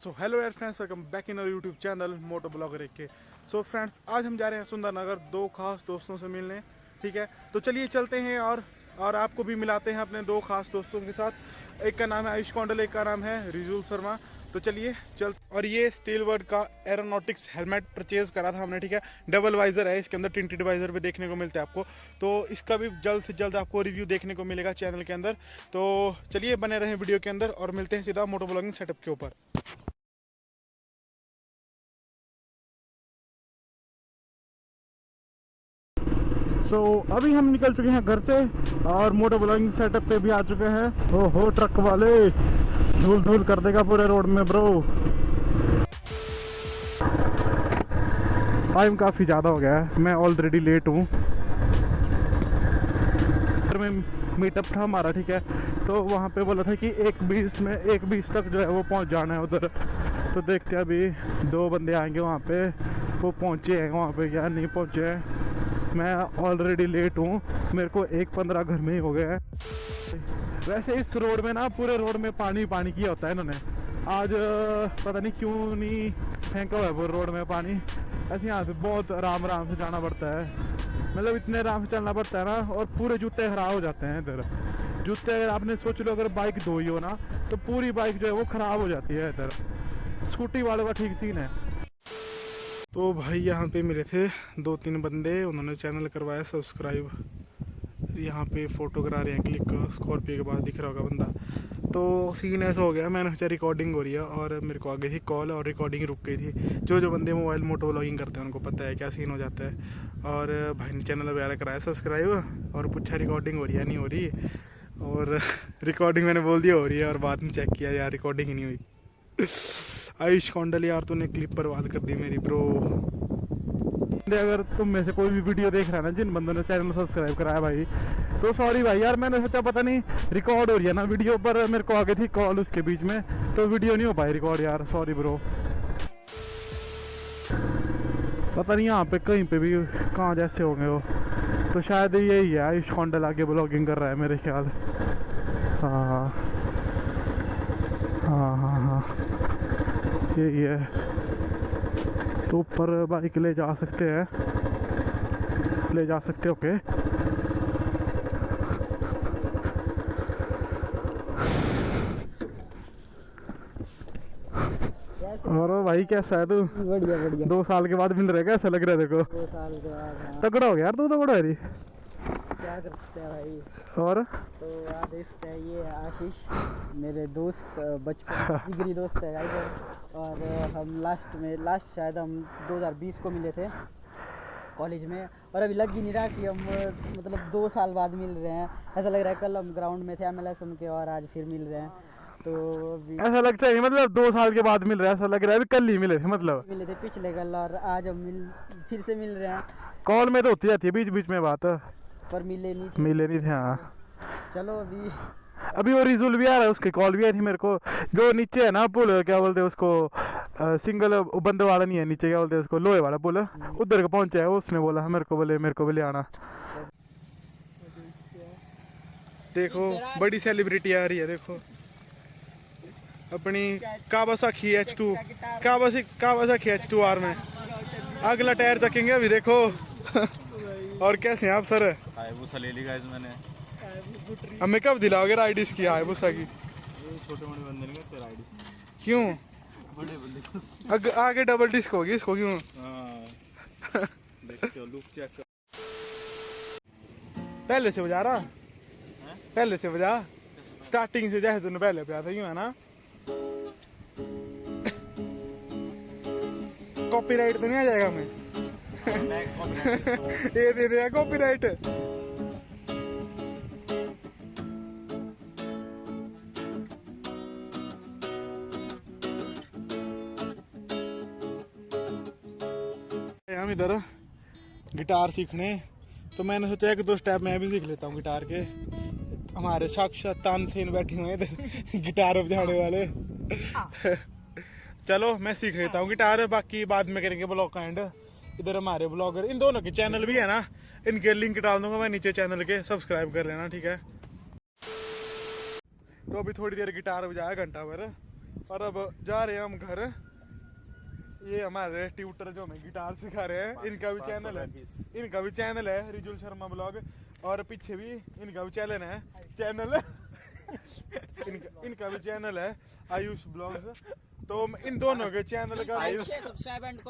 सो hello यार friends, welcome back in our YouTube channel moto blogger के। So friends, आज हम जा रहे हैं सुंदरनगर दो खास दोस्तों से मिलने। ठीक है, तो चलिए चलते हैं और आपको भी मिलाते हैं अपने दो खास दोस्तों के साथ। एक का नाम है आयुष कौंडल, एक का नाम है रिजुल शर्मा। तो चलिए चल। और ये स्टील वर्ड का एरोनॉटिक्स हेलमेट परचेज करा था हमने। ठीक है, डबल वाइजर है, इसके अंदर टिंटेड वाइजर भी देखने को मिलता है आपको। तो इसका भी जल्द से जल्द आपको रिव्यू देखने को मिलेगा चैनल के अंदर। तो चलिए बने रहें वीडियो के अंदर और मिलते हैं सीधा मोटो ब्लॉगिंग सेटअप के ऊपर। अभी हम निकल चुके हैं घर से और मोटो ब्लॉगिंग सेटअप पे भी आ चुके हैं। हो ट्रक वाले धूल धूल कर देगा पूरे रोड में ब्रो। टाइम काफ़ी ज़्यादा हो गया है, मैं ऑलरेडी लेट हूँ। में मीटअप था हमारा, ठीक है, तो वहाँ पे बोला था कि 1:20 तक जो है वो पहुँच जाना है उधर। तो देखते हैं अभी 2 बंदे आएंगे वहाँ पे, वो पहुँचे हैं वहाँ पे या नहीं पहुँचे हैं। मैं ऑलरेडी लेट हूँ, मेरे को 1:15 घर में ही हो गया है। वैसे इस रोड में ना पूरे रोड में पानी पानी किया होता है इन्होंने। आज पता नहीं क्यों नहीं फेंका हुआ है वो रोड में पानी। ऐसे यहाँ से बहुत आराम से जाना पड़ता है, मतलब इतने आराम से चलना पड़ता है ना। और पूरे जूते ख़राब हो जाते हैं इधर। जूते अगर आपने सोच लो, अगर बाइक धोई हो ना तो पूरी बाइक जो है वो ख़राब हो जाती है इधर। स्कूटी वालों का ठीक सीन है। तो भाई यहाँ पे मिले थे 2-3 बंदे, उन्होंने चैनल करवाया सब्सक्राइब। यहाँ पे फोटो करा रहे हैं क्लिक, स्कॉर्पियो के पास दिख रहा होगा बंदा। तो सीन ऐसा हो गया, मैंने सोचा रिकॉर्डिंग हो रही है और मेरे को आ गई थी कॉल और रिकॉर्डिंग रुक गई थी। जो बंदे मोबाइल मोटो व्लॉगिंग करते हैं उनको पता है क्या सीन हो जाता है। और भाई ने चैनल वगैरह कराया सब्सक्राइब और पूछा रिकॉर्डिंग हो रही है नहीं हो रही। और रिकॉर्डिंग मैंने बोल दिया हो रही है, और बाद में चेक किया यार रिकॉर्डिंग ही नहीं हुई। आयुष कौंडल यार, तूने क्लिप बर्बाद कर दी मेरी ब्रो। अगर तुम में से कोई भी वीडियो देख रहा है ना जिन बंदों ने चैनल सब्सक्राइब कराया भाई, तो सॉरी भाई यार, मैंने सोचा पता नहीं रिकॉर्ड हो रही है ना वीडियो, पर मेरे को आ गई थी कॉल उसके बीच में, तो वीडियो नहीं हो पाई रिकॉर्ड यार, सॉरी ब्रो। पता नहीं यहाँ पे कहीं पे भी कहाँ जैसे होंगे वो, तो शायद यही है आयुष कौंडल आगे ब्लॉगिंग कर रहा है मेरे ख्याल। हाँ हाँ हाँ हाँ, यही है। तो ऊपर बाइक ले जा सकते हैं, ले जा सकते हो ओके। और भाई कैसा है तू? बढ़िया बढ़िया। 2 साल के बाद मिल रहा है, कैसा लग रहा है देखो? 2 साल के बाद हाँ। तगड़ा हो गया यार तू, तो बड़ा है री। क्या कर सकते हैं भाई। और तो दोस्त है ये आशीष, मेरे दोस्त बचपन जिगरी दोस्त है गाइस। और हम लास्ट शायद हम 2020 को मिले थे कॉलेज में, और अभी लग ही नहीं रहा कि हम मतलब 2 साल बाद मिल रहे हैं। ऐसा लग रहा है कल हम ग्राउंड में थे MLS उनके और आज फिर मिल रहे हैं। तो ऐसा लगता है मतलब 2 साल के बाद मिल रहा है, ऐसा लग रहा है अभी कल ही मिले थे, मतलब मिले थे पिछले कल, और आज हम फिर से मिल रहे हैं। कॉल में तो होती रहती है बीच बीच में बात, पर मिले नहीं थे। हाँ। चलो अभी वो रिजुल भी आ रहा है, उसकी कॉल भी आई थी मेरे को। जो नीचे है ना पुल, क्या बोलते हैं उसको, सिंगल बंदे वाला नहीं है नीचे, क्या बोलते हैं उसको, लोहे वाला पुल, उधर का पहुंचा है। उसने बोला मेरे को बोले आना। देखो बड़ी सेलिब्रिटी आ रही है, देखो अपनी कावासाकी H2, कावासाकी H2R में अगला टायर चकेंगे अभी देखो। और कैसे हैं आप सर? हायबुसा ले ली गाइस मैंने। हमें कब दिलाओगे राइड इसकी हायबुसा की? छोटे मोटे बंदे नहीं करते राइड। क्यों? बड़े बंदे को आगे डबल डिस्क होगी इसको, क्यों? हां देखो लुक चेक कर। पहले से बजा रहा है? पहले से बजा, स्टार्टिंग से जैसे तूने पहले पे था, यूं है ना? कॉपीराइट तो नहीं आ जाएगा हमें? ये दे दे कॉपीराइट। हम इधर गिटार सीखने, तो मैंने सोचा 1-2 स्टेप मैं भी सीख लेता हूँ गिटार के। हमारे साक्षात तानसेन बैठे हुए हैं गिटार बजाने वाले। चलो मैं सीख लेता हूँ गिटार, बाकी बाद में करेंगे ब्लॉग का एंड। इधर हमारे ब्लॉगर, इन दोनों के चैनल भी है ना, इनके लिंक डाल दूंगा मैं नीचे चैनल के, सब्सक्राइब कर लेना, ठीक है। तो अभी थोड़ी देर गिटार बजाया, घंटा भर, और अब जा रहे हैं हम घर। ये हमारे ट्यूटर जो हमें गिटार सिखा रहे हैं, इनका भी चैनल है रिजुल शर्मा ब्लॉग, और पीछे भी इनका भी चैनल है इनका भी चैनल है आयुष ब्लॉग्स। तो इन दोनों के चैनल का सब्सक्राइब एंड